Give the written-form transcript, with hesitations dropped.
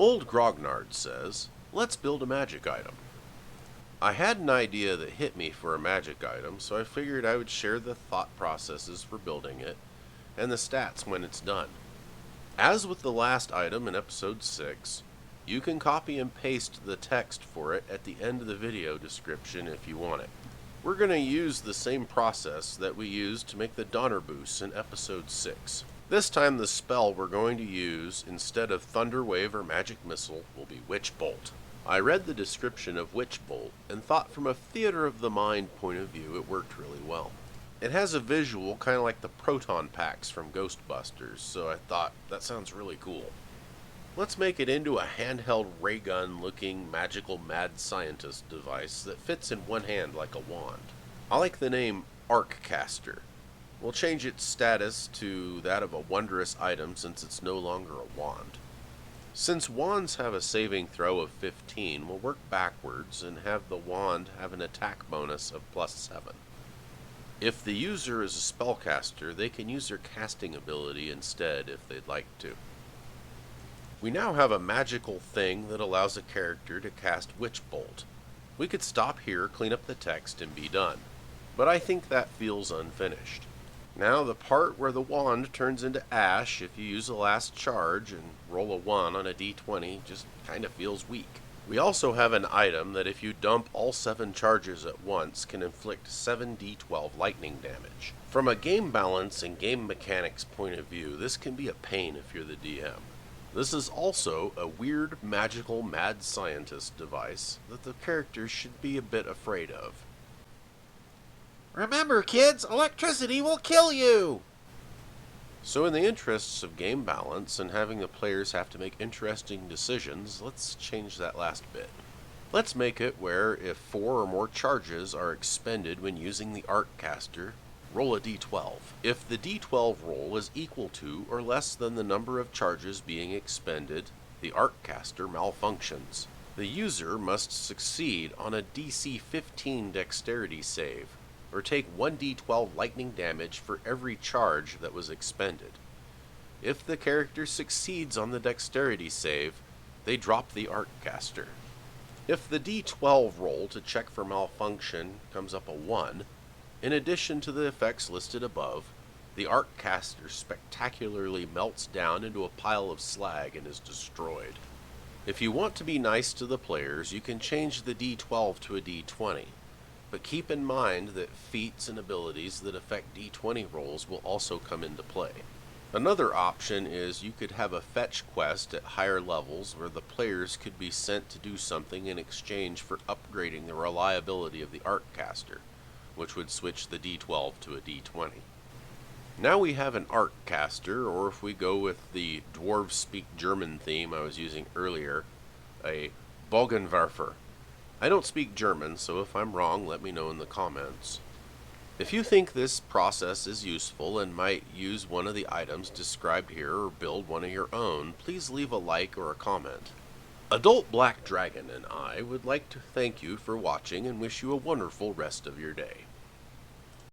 Old Grognard says, let's build a magic item. I had an idea that hit me for a magic item, so I figured I would share the thought processes for building it, and the stats when it's done. As with the last item in episode 6, you can copy and paste the text for it at the end of the video description if you want it. We're going to use the same process that we used to make the Donner boost in episode 6. This time the spell we're going to use instead of Thunder Wave or Magic Missile will be Witch Bolt. I read the description of Witch Bolt and thought from a theater of the mind point of view it worked really well. It has a visual kind of like the proton packs from Ghostbusters, so I thought that sounds really cool. Let's make it into a handheld raygun looking magical mad scientist device that fits in one hand like a wand. I like the name Arccaster. We'll change its status to that of a wondrous item since it's no longer a wand. Since wands have a saving throw of 15, we'll work backwards and have the wand have an attack bonus of +7. If the user is a spellcaster, they can use their casting ability instead if they'd like to. We now have a magical thing that allows a character to cast Witch Bolt. We could stop here, clean up the text, and be done. But I think that feels unfinished. Now the part where the wand turns into ash if you use the last charge and roll a 1 on a d20 just kind of feels weak. We also have an item that if you dump all 7 charges at once can inflict 7d12 lightning damage. From a game balance and game mechanics point of view, this can be a pain if you're the DM. This is also a weird magical mad scientist device that the characters should be a bit afraid of. Remember, kids, electricity will kill you! So in the interests of game balance and having the players have to make interesting decisions, let's change that last bit. Let's make it where if 4 or more charges are expended when using the Arccaster, roll a d12. If the d12 roll is equal to or less than the number of charges being expended, the Arccaster malfunctions. The user must succeed on a DC 15 dexterity save, or take 1d12 lightning damage for every charge that was expended. If the character succeeds on the dexterity save, they drop the Arccaster. If the d12 roll to check for malfunction comes up a 1, in addition to the effects listed above, the Arccaster spectacularly melts down into a pile of slag and is destroyed. If you want to be nice to the players, you can change the d12 to a d20. But keep in mind that feats and abilities that affect d20 rolls will also come into play. Another option is you could have a fetch quest at higher levels where the players could be sent to do something in exchange for upgrading the reliability of the Arccaster, which would switch the d12 to a d20. Now we have an Arccaster, or if we go with the Dwarves Speak German theme I was using earlier, a Bogenwerfer. I don't speak German, so if I'm wrong, let me know in the comments. If you think this process is useful and might use one of the items described here or build one of your own, please leave a like or a comment. Adult Black Dragon and I would like to thank you for watching and wish you a wonderful rest of your day.